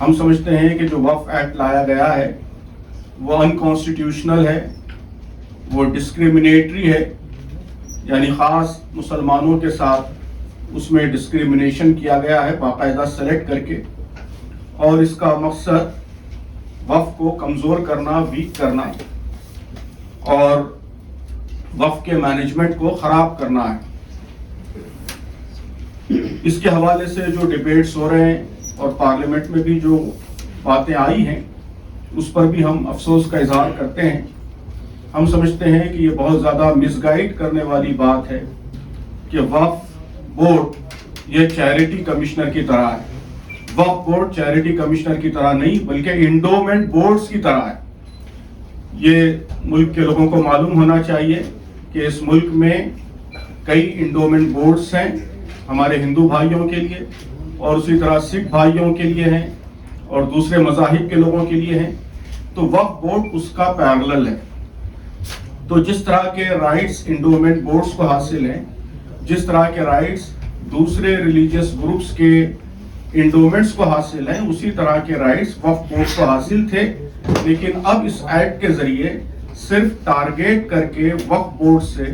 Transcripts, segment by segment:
ہم سمجھتے ہیں کہ جو وقف ایکٹ لایا گیا ہے وہ انکانسٹیٹیوشنل ہے، وہ ڈسکریمنیٹری ہے، یعنی خاص مسلمانوں کے ساتھ اس میں ڈسکریمنیشن کیا گیا ہے باقاعدہ سلیکٹ کر کے، اور اس کا مقصد وقف کو کمزور کرنا، ویک کرنا اور وقف کے مینجمنٹ کو خراب کرنا ہے۔ اس کے حوالے سے جو ڈیبیٹس ہو رہے ہیں اور پارلیمنٹ میں بھی جو باتیں آئی ہیں اس پر بھی ہم افسوس کا اظہار کرتے ہیں۔ ہم سمجھتے ہیں کہ یہ بہت زیادہ مس گائیڈ کرنے والی بات ہے کہ وقف بورڈ یہ چیریٹی کمشنر کی طرح ہے۔ وقف بورڈ چیریٹی کمشنر کی طرح نہیں بلکہ انڈومنٹ بورڈز کی طرح ہے۔ یہ ملک کے لوگوں کو معلوم ہونا چاہیے کہ اس ملک میں کئی انڈومنٹ بورڈز ہیں ہمارے ہندو بھائیوں کے لیے، اور اسی طرح سکھ بھائیوں کے لیے ہیں اور دوسرے مذاہب کے لوگوں کے لیے ہیں، تو وقف بورڈ اس کا پیرلل ہے۔ تو جس طرح کے رائٹس انڈومنٹ بورڈز کو حاصل ہیں، جس طرح کے رائٹس دوسرے ریلیجیس گروپس کے انڈومنٹس کو حاصل ہیں، اسی طرح کے رائٹس وقف بورڈ کو حاصل تھے، لیکن اب اس ایکٹ کے ذریعے صرف ٹارگیٹ کر کے وقف بورڈ سے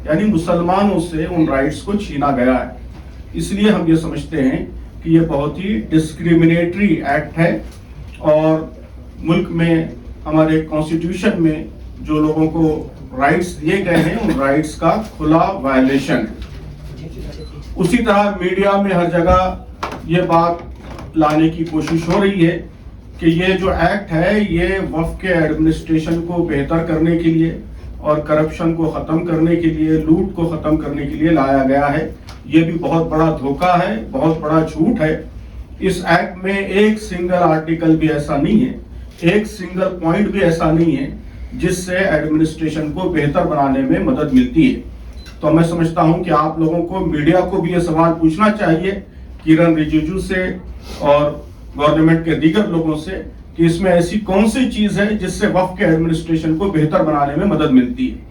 یعنی مسلمانوں سے ان رائٹس کو چھینا گیا ہے۔ اس لیے ہم یہ سمجھتے ہیں کہ یہ بہت ہی ڈسکریمنیٹری ایکٹ ہے، اور ملک میں ہمارے کانسٹیٹیوشن میں جو لوگوں کو رائٹس دیے گئے ہیں ان رائٹس کا کھلا وائلیشن ہے۔ اسی طرح میڈیا میں ہر جگہ یہ بات لانے کی کوشش ہو رہی ہے کہ یہ جو ایکٹ ہے یہ وقف کے ایڈمنسٹریشن کو بہتر کرنے کے لیے اور کرپشن کو ختم کرنے کے لیے، لوٹ کو ختم کرنے کے لیے لایا گیا ہے۔ یہ بھی بہت بڑا دھوکہ ہے، بہت بڑا جھوٹ ہے۔ اس ایکٹ میں ایک سنگل آرٹیکل بھی ایسا نہیں ہے، ایک سنگل پوائنٹ بھی ایسا نہیں ہے جس سے ایڈمنسٹریشن کو بہتر بنانے میں مدد ملتی ہے۔ تو میں سمجھتا ہوں کہ آپ لوگوں کو، میڈیا کو بھی یہ سوال پوچھنا چاہیے کرن رجیجو سے اور گورنمنٹ کے دیگر لوگوں سے کہ اس میں ایسی کون سی چیز ہے جس سے وقف کے ایڈمنسٹریشن کو بہتر بنانے میں مدد ملتی ہے۔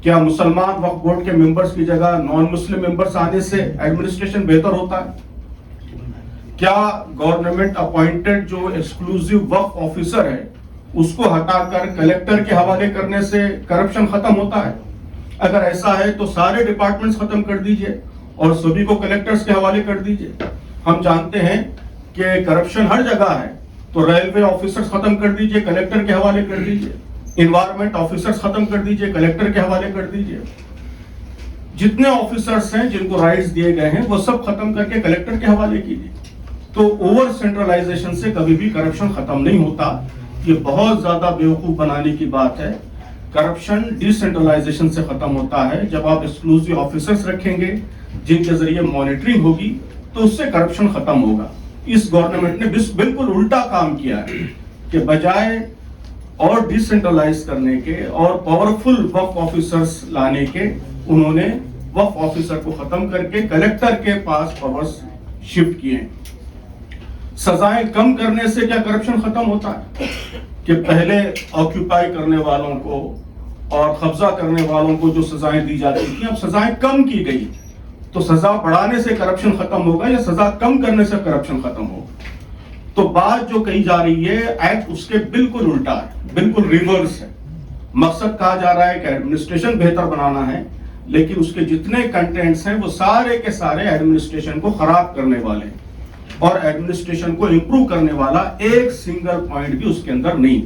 کیا مسلمان وقف بورڈ کے ممبرز کی جگہ نان مسلم ممبرز آنے سے ایڈمنسٹریشن بہتر ہوتا ہے؟ کیا گورنمنٹ اپوائنٹڈ جو ایکسکلوزیو وقف آفیسر ہے اس کو ہٹا کر کلیکٹر کے حوالے کرنے سے کرپشن ختم ہوتا ہے؟ اگر ایسا ہے تو سارے ڈپارٹمنٹس ختم کر دیجئے اور سبھی کو کلیکٹرز کے حوالے کر دیجئے۔ ہم جانتے ہیں کہ کرپشن ہر جگہ ہے، تو ریلوے آفیسرز ختم کر دیجئے، کلیکٹر کے حوالے کر دیجئے۔ انوائرمنٹ آفیسرز ختم کر دیجئے، کلیکٹر کے حوالے کر دیجئے۔ جتنے آفیسرز ہیں جن کو رائٹس دیے گئے ہیں وہ سب ختم کر کے کلیکٹر کے حوالے کیجئے۔ تو اوور سینٹرلائزیشن سے کبھی بھی کرپشن ختم نہیں ہوتا۔ یہ بہت زیادہ بیوقوف بنانے کی بات ہے۔ کرپشن ڈی سینٹرلائزیشن سے ختم ہوتا ہے۔ جب آپ ایکسکلوزیو آفیسرز رکھیں گے جن کے ذریعے مانیٹرنگ ہوگی تو اس سے کرپشن ختم ہوگا۔ اس گورنمنٹ نے بالکل الٹا کام کیا ہے کہ بجائے اور ڈی سینٹرلائز کرنے کے اور پاورفل وقف آفیسرز لانے کے، انہوں نے وقف آفیسر کو ختم کر کے کلیکٹر کے پاس پاورز شفٹ کیے ہیں۔ سزائیں کم کرنے سے کیا کرپشن ختم ہوتا ہے؟ کہ پہلے آکیوپائی کرنے والوں کو اور قبضہ کرنے والوں کو جو سزائیں دی جاتی تھیں اب سزائیں کم کی گئی، تو سزا بڑھانے سے کرپشن ختم ہوگا یا سزا کم کرنے سے کرپشن ختم ہوگا؟ تو بات جو کہی جا رہی ہے ایکٹ اس کے بالکل الٹا ہے، بالکل ریورس ہے۔ مقصد کہا جا رہا ہے کہ ایڈمنسٹریشن بہتر بنانا ہے، لیکن اس کے جتنے کنٹینٹس ہیں وہ سارے کے سارے ایڈمنسٹریشن کو خراب کرنے والے ہیں، اور ایڈمنسٹریشن کو امپروو کرنے والا ایک سنگل پوائنٹ بھی اس کے اندر نہیں۔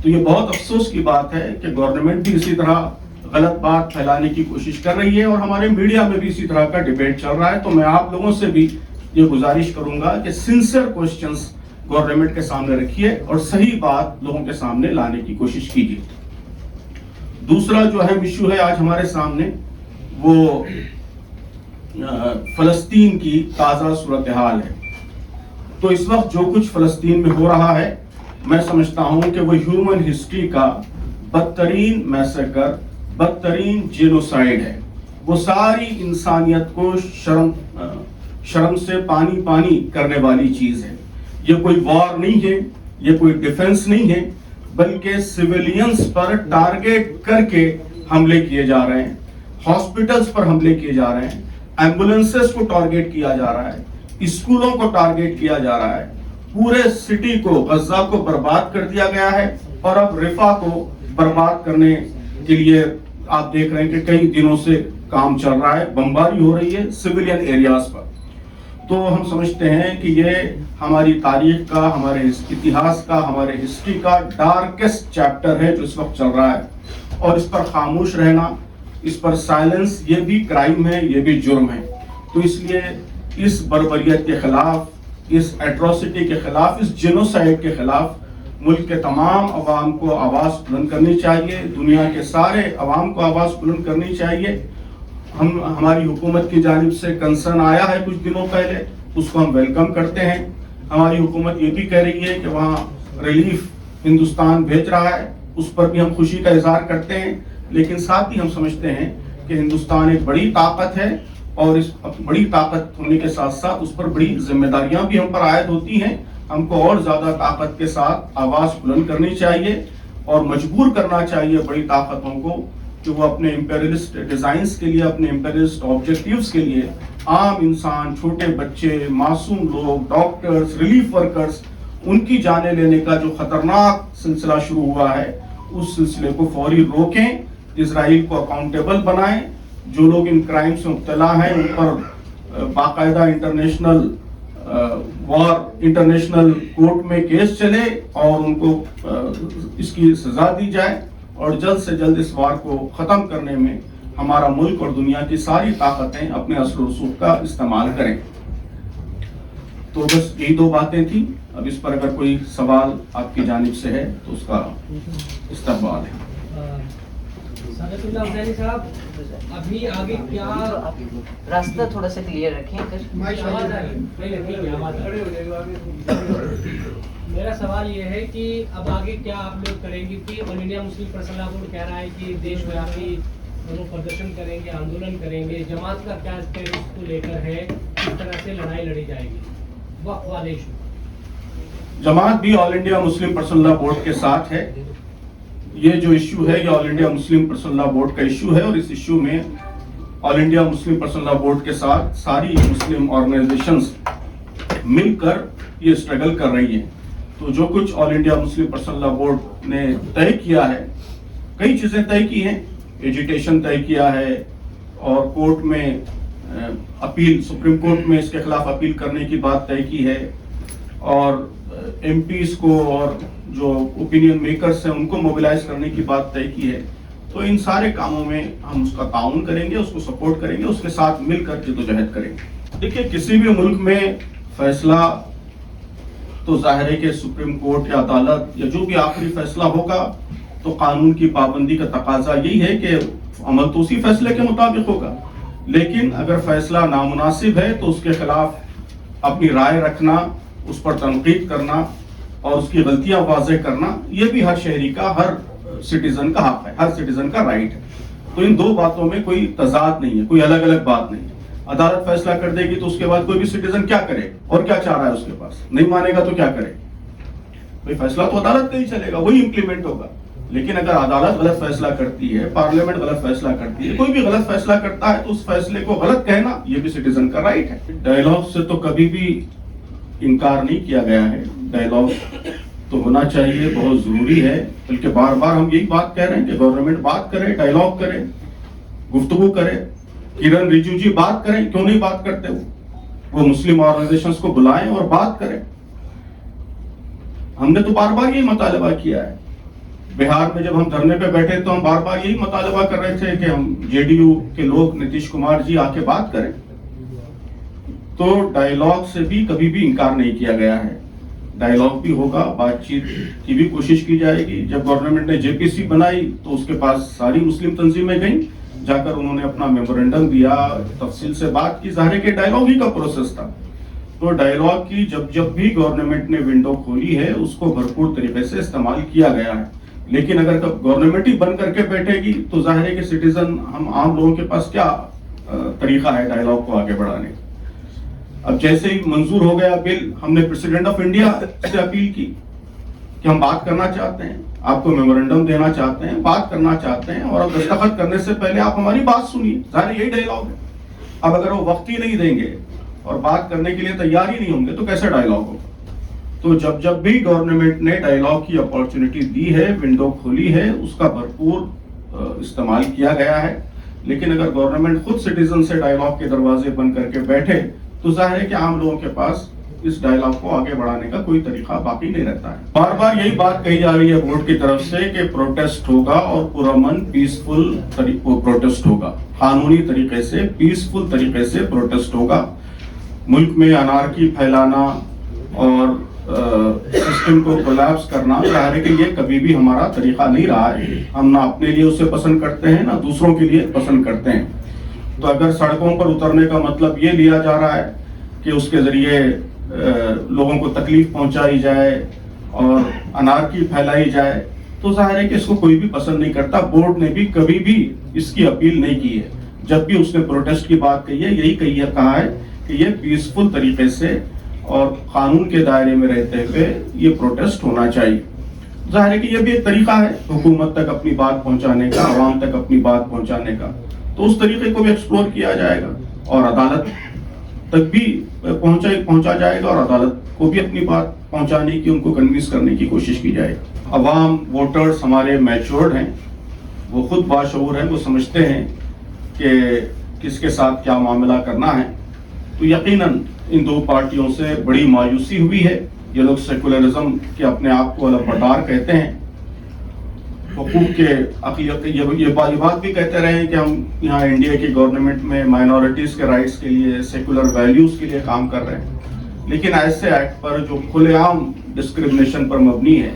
تو یہ بہت افسوس کی بات ہے کہ گورنمنٹ بھی اسی طرح غلط بات پھیلانے کی کوشش کر رہی ہے، اور ہمارے میڈیا میں بھی اسی طرح کا ڈیبیٹ چل رہا ہے۔ تو میں آپ لوگوں سے بھی یہ گزارش کروں گا کہ سنسیئر کوسچنز گورنمنٹ کے سامنے رکھیے اور صحیح بات لوگوں کے سامنے لانے کی کوشش کیجیے۔ دوسرا جو اہم ایشو ہے آج ہمارے سامنے وہ فلسطین کی تازہ صورتحال ہے۔ تو اس وقت جو کچھ فلسطین میں ہو رہا ہے میں سمجھتا ہوں کہ وہ ہیومن ہسٹری کا بدترین میسیکر، بدترین جینوسائیڈ ہے۔ وہ ساری انسانیت کو شرم سے پانی پانی کرنے والی چیز ہے۔ یہ کوئی وار نہیں ہے، یہ کوئی ڈیفنس نہیں ہے، بلکہ سویلینز پر ٹارگیٹ کر کے حملے کیے جا رہے ہیں، ہاسپٹلز پر حملے کیے جا رہے ہیں، ایمبولینسز کو ٹارگیٹ کیا جا رہا ہے، اسکولوں کو ٹارگیٹ کیا جا رہا ہے، پورے سٹی کو غزہ کو برباد کر دیا گیا ہے اور اب رفح کو برباد کرنے کے لیے آپ دیکھ رہے ہیں کہ کئی دنوں سے کام چل رہا ہے, بمباری ہو رہی ہے سویلین ایریاز پر. تو ہم سمجھتے ہیں کہ یہ ہماری تاریخ کا, ہمارے اتہاس کا, ہمارے ہسٹری کا ڈارکسٹ چیپٹر ہے جو اس وقت چل رہا ہے, اور اس پر خاموش رہنا, اس پر سائلنس, یہ بھی کرائم ہے, یہ بھی جرم ہے. تو اس لیے اس بربریت کے خلاف, اس ایٹروسٹی کے خلاف, اس جینوسائیڈ کے خلاف ملک کے تمام عوام کو آواز بلند کرنی چاہیے, دنیا کے سارے عوام کو آواز بلند کرنی چاہیے. ہماری حکومت کی جانب سے کنسرن آیا ہے کچھ دنوں پہلے, اس کو ہم ویلکم کرتے ہیں. ہماری حکومت یہ بھی کہہ رہی ہے کہ وہاں ریلیف ہندوستان بھیج رہا ہے, اس پر بھی ہم خوشی کا اظہار کرتے ہیں. لیکن ساتھ ہی ہم سمجھتے ہیں کہ ہندوستان ایک بڑی طاقت ہے, اور اس بڑی طاقت ہونے کے ساتھ ساتھ اس پر بڑی ذمہ داریاں بھی ہم پر عائد ہوتی ہیں. ہم کو اور زیادہ طاقت کے ساتھ آواز بلند کرنی چاہیے اور مجبور کرنا چاہیے بڑی طاقتوں کو کہ وہ اپنے امپیریلسٹ ڈیزائنز کے لیے, اپنے امپیریلسٹ آبجیکٹیوز کے لیے عام انسان, چھوٹے بچے, معصوم لوگ, ڈاکٹرز, ریلیف ورکرز, ان کی جانیں لینے کا جو خطرناک سلسلہ شروع ہوا ہے اس سلسلے کو فوری روکیں, اسرائیل کو اکاؤنٹیبل بنائیں. جو لوگ ان کرائم سے مبتلا ہیں ان پر باقاعدہ انٹرنیشنل کورٹ میں کیس چلے اور ان کو اس کی سزا دی جائے, اور جلد سے جلد اس وار کو ختم کرنے میں ہمارا ملک اور دنیا کی ساری طاقتیں اپنے اثر و رسوخ کا استعمال کریں. تو بس یہی دو باتیں تھیں. اب اس پر اگر کوئی سوال آپ کی جانب سے ہے تو اس کا استقبال ہے. سعادت اللہ حسینی صاحب, ابھی آگے کیا راستہ تھوڑا سا کلیئر رکھیں. میرا سوال یہ ہے کہ اب آگے کیا آپ لوگ کریں گے, کہ آل انڈیا مسلم پرسنل بورڈ کہہ رہا ہے کہ دیش ویاپی دونوں پردرشن کریں گے, آندولن کریں گے. جماعت کا کیا اسٹیٹس کو لے کر ہے, کس طرح سے لڑائی لڑی جائے گی وقف والے ایشو؟ جماعت بھی آل انڈیا مسلم پرسنل لا بورڈ کے ساتھ ہے. یہ جو ایشو ہے یہ آل انڈیا مسلم پرسنل لا بورڈ کا ایشو ہے, اور اس ایشو میں آل انڈیا مسلم پرسنل لا بورڈ کے ساتھ ساری مسلم آرگنائزیشنز مل کر یہ اسٹرگل کر رہی ہیں. تو جو کچھ آل انڈیا مسلم پرسنل لا بورڈ نے طے کیا ہے, کئی چیزیں طے کی ہیں. ایجیٹیشن طے کیا ہے, اور کورٹ میں اپیل, سپریم کورٹ میں اس کے خلاف اپیل کرنے کی بات طے کی ہے, اور ایم پیز کو اور جو اوپینین میکرز ہیں ان کو موبلائز کرنے کی بات طے کی ہے. تو ان سارے کاموں میں ہم اس کا تعاون کریں گے, اس کو سپورٹ کریں گے, اس کے ساتھ مل کر جدوجہد کریں گے. دیکھیے, کسی بھی ملک میں فیصلہ تو ظاہر ہے کہ سپریم کورٹ یا عدالت یا جو بھی آخری فیصلہ ہوگا تو قانون کی پابندی کا تقاضا یہی ہے کہ عمل تو اسی فیصلے کے مطابق ہوگا. لیکن اگر فیصلہ نامناسب ہے تو اس کے خلاف اپنی رائے رکھنا, اس پر تنقید کرنا اور اس کی غلطیاں واضح کرنا, یہ بھی ہر شہری کا, ہر سٹیزن کا حق ہے, ہر سٹیزن کا رائٹ ہے. تو ان دو باتوں میں کوئی تضاد نہیں ہے, کوئی الگ الگ بات نہیں ہے. عدالت فیصلہ کر دے گی تو اس کے بعد کوئی بھی سٹیزن کیا کرے اور کیا چاہ رہا ہے اس کے پاس, نہیں مانے گا تو کیا کرے. کوئی فیصلہ تو عدالت کا ہی چلے گا, وہی امپلیمنٹ ہوگا. لیکن اگر عدالت غلط فیصلہ کرتی ہے, پارلیمنٹ غلط فیصلہ کرتی ہے, کوئی بھی غلط فیصلہ کرتا ہے تو اس فیصلے کو غلط کہنا یہ بھی سٹیزن کا رائٹ ہے. ڈائیلاگ سے تو کبھی بھی انکار نہیں کیا گیا ہے. ڈائیلاگ تو ہونا چاہیے, بہت ضروری ہے. بلکہ بار بار ہم یہی بات کہہ رہے ہیں کہ گورنمنٹ بات کرے, ڈائیلاگ کرے, گفتگو کرے. کرن رجیجو جی بات کریں, کیوں نہیں بات کرتے وہ مسلم آرگنائزیشنز کو بلائیں اور بات کریں. ہم نے تو بار بار یہی مطالبہ کیا ہے. بہار میں جب ہم دھرنے پہ بیٹھے تو ہم بار بار یہی مطالبہ کر رہے تھے کہ ہم جے ڈی یو کے لوگ, نتیش کمار جی آ کے بات کریں. تو ڈائیلاگ سے بھی کبھی بھی انکار نہیں کیا گیا ہے. ڈائیلاگ بھی ہوگا, بات چیت کی بھی کوشش کی جائے گی. جب گورنمنٹ نے جے پی سی بنائی تو اس کے پاس ساری مسلم تنظیمیں گئیں, جا کر انہوں نے اپنا میمورنڈم دیا, تفصیل سے بات کی. ظاہر ہے کہ ڈائیلاگ ہی کا پروسیس تھا. تو ڈائیلاگ کی جب بھی گورنمنٹ نے ونڈو کھولی ہے اس کو بھرپور طریقے سے استعمال کیا گیا ہے. لیکن اگر گورنمنٹ ہی بند کر کے بیٹھے گی تو ظاہر ہے کہ سٹیزن, ہم عام لوگوں کے پاس کیا طریقہ ہے ڈائیلاگ کو آگے بڑھانے کا. اب جیسے ہی منظور ہو گیا بل, ہم نے پریزیڈنٹ آف انڈیا سے اپیل کی کہ ہم بات کرنا چاہتے ہیں, آپ کو میمورنڈم دینا چاہتے ہیں, بات کرنا چاہتے ہیں, اور اب دستخط کرنے سے پہلے آپ ہماری بات سنیے. ظاہر یہی ڈائیلاگ ہے. اب اگر وہ وقت ہی نہیں دیں گے اور بات کرنے کے لیے تیار ہی نہیں ہوں گے تو کیسے ڈائیلاگ ہوگا. تو جب بھی گورنمنٹ نے ڈائیلاگ کی اپارچونٹی دی ہے، ونڈو کھولی ہے، اس کا بھرپور استعمال کیا گیا ہے. لیکن اگر گورنمنٹ خود سٹیزن سے ڈائیلاگ کے دروازے بند کر کے بیٹھے تو ظاہر ہے کہ عام لوگوں کے پاس اس ڈائیلاگ کو آگے بڑھانے کا کوئی طریقہ باقی نہیں رہتا ہے. بار بار یہی بات کہی جا رہی ہے بورڈ کی طرف سے کہ پروٹیسٹ ہوگا اور پرامن پیسفل پروٹیسٹ ہوگا، قانونی طریقے سے پیسفل طریقے سے پروٹیسٹ ہوگا. ملک میں انارکی پھیلانا اور سسٹم کو کولیپس کرنا ظاہر ہے کہ یہ کبھی بھی ہمارا طریقہ نہیں رہا ہے. ہم نہ اپنے لیے اسے پسند کرتے ہیں، نہ دوسروں کے لیے پسند کرتے ہیں. تو اگر سڑکوں پر اترنے کا مطلب یہ لیا جا رہا ہے کہ اس کے ذریعے لوگوں کو تکلیف پہنچائی جائے اور انارکی پھیلائی جائے تو ظاہر ہے کہ اس کو کوئی بھی پسند نہیں کرتا. بورڈ نے بھی کبھی بھی اس کی اپیل نہیں کی ہے. جب بھی اس نے پروٹیسٹ کی بات کہی ہے، یہی کہا ہے کہ یہ پیسفل طریقے سے اور قانون کے دائرے میں رہتے ہوئے یہ پروٹیسٹ ہونا چاہیے. ظاہر ہے کہ یہ بھی ایک طریقہ ہے حکومت تک اپنی بات پہنچانے کا، عوام تک اپنی بات پہنچانے کا. تو اس طریقے کو بھی ایکسپلور کیا جائے گا اور عدالت تک بھی پہنچا جائے گا اور عدالت کو بھی اپنی بات پہنچانے کی، ان کو کنوینس کرنے کی کوشش کی جائے گی. عوام ووٹرز ہمارے میچورڈ ہیں، وہ خود باشعور ہیں، وہ سمجھتے ہیں کہ کس کے ساتھ کیا معاملہ کرنا ہے. تو یقیناً ان دو پارٹیوں سے بڑی مایوسی ہوئی ہے. یہ لوگ سیکولرزم کے اپنے آپ کو البردار کہتے ہیں، حقوق کے اقلیت یہ بات بھی کہتے رہے ہیں کہ ہم یہاں انڈیا کی گورنمنٹ میں مائنورٹیز کے رائٹس کے لیے، سیکولر ویلیوز کے لیے کام کر رہے ہیں. لیکن ایسے ایکٹ پر جو کھلے عام ڈسکریمنیشن پر مبنی ہے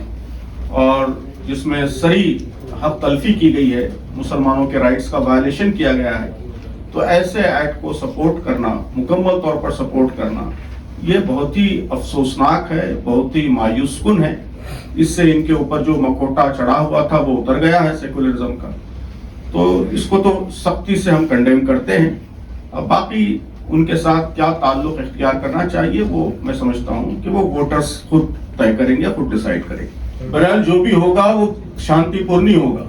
اور جس میں صریح حق تلفی کی گئی ہے، مسلمانوں کے رائٹس کا وائلیشن کیا گیا ہے، تو ایسے ایکٹ کو سپورٹ کرنا، مکمل طور پر سپورٹ کرنا، یہ بہت ہی افسوسناک ہے، بہت ہی مایوس کن ہے. اس سے ان کے اوپر جو مکوٹا چڑھا ہوا تھا وہ اتر گیا ہے سیکولرزم کا. تو اس کو تو سختی سے ہم کنڈیم کرتے ہیں. اب باقی ان کے ساتھ کیا تعلق اختیار کرنا چاہیے وہ میں سمجھتا ہوں کہ وہ ووٹرز خود طے کریں گے، خود ڈیسائیڈ کریں گے. بہرحال جو بھی ہوگا وہ شانتی پور نہیں ہوگا.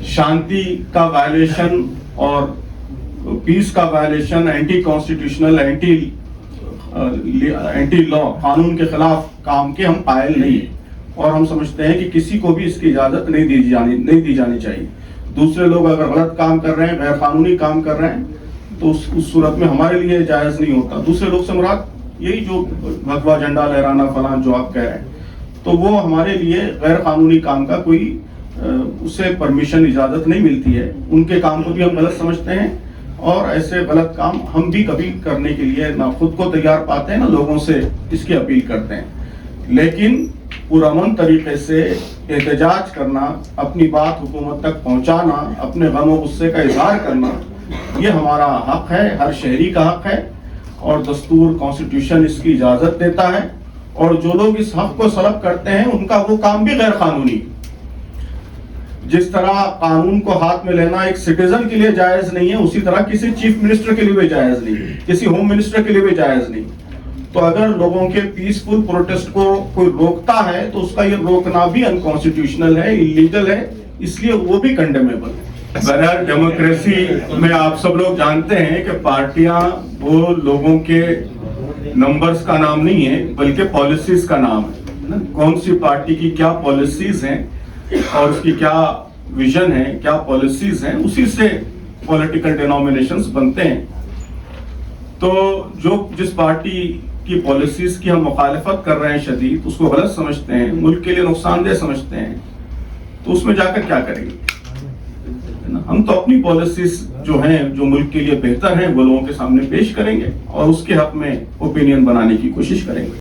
شانتی کا وائلیشن اور پیس کا وائلیشن، اینٹی کانسٹیٹیوشنل، اینٹی لا، قانون کے خلاف کام کے ہم قائل نہیں ہیں. اور ہم سمجھتے ہیں کہ کسی کو بھی اس کی اجازت نہیں دی جانی چاہیے. دوسرے لوگ اگر غلط کام کر رہے ہیں، غیر قانونی کام کر رہے ہیں، تو اس صورت میں ہمارے لیے جائز نہیں ہوتا. دوسرے لوگ سے مراد یہی جو بھگوا جھنڈا لہرانا فلاں جو آپ کہہ رہے ہیں، تو وہ ہمارے لیے غیر قانونی کام کا کوئی اسے پرمیشن، اجازت نہیں ملتی ہے. ان کے کام کو بھی ہم غلط سمجھتے ہیں اور ایسے غلط کام ہم بھی کبھی کرنے کے لیے نہ خود کو تیار پاتے ہیں، نہ لوگوں سے اس کی اپیل کرتے ہیں. لیکن پرامن طریقے سے احتجاج کرنا، اپنی بات حکومت تک پہنچانا، اپنے غم و غصے کا اظہار کرنا، یہ ہمارا حق ہے، ہر شہری کا حق ہے اور دستور، کانسٹیٹیوشن اس کی اجازت دیتا ہے. اور جو لوگ اس حق کو سلب کرتے ہیں ان کا وہ کام بھی غیر قانونی. جس طرح قانون کو ہاتھ میں لینا ایک سٹیزن کے لیے جائز نہیں ہے، اسی طرح کسی چیف منسٹر کے لیے بھی جائز نہیں ہے، کسی ہوم منسٹر کے لیے بھی جائز نہیں. تو اگر لوگوں کے پیسفل پروٹیسٹ کو کوئی روکتا ہے تو اس کا یہ روکنا بھی انکانسٹیٹیوشنل ہے، انلیگل ہے، اس لیے وہ بھی کنڈیمیبل ہے. بہرحال ڈیموکریسی میں آپ سب لوگ جانتے ہیں کہ پارٹیاں وہ لوگوں کے نمبرز کا نام نہیں ہے بلکہ پالیسیز کا نام ہے. کون سی پارٹی کی کیا پالیسیز ہیں اور اس کی کیا ویژن ہے، کیا پالیسیز ہیں، اسی سے پولیٹیکل ڈینومینیشنز بنتے ہیں. تو جس پارٹی کی پالیسیز کی ہم مخالفت کر رہے ہیں شدید، اس کو غلط سمجھتے ہیں، ملک کے لیے نقصان دہ سمجھتے ہیں، تو اس میں جا کر کیا کریں گے؟ ہم تو اپنی پالیسیز جو ہیں، جو ملک کے لیے بہتر ہیں، وہ لوگوں کے سامنے پیش کریں گے اور اس کے حق میں اوپینین بنانے کی کوشش کریں گے.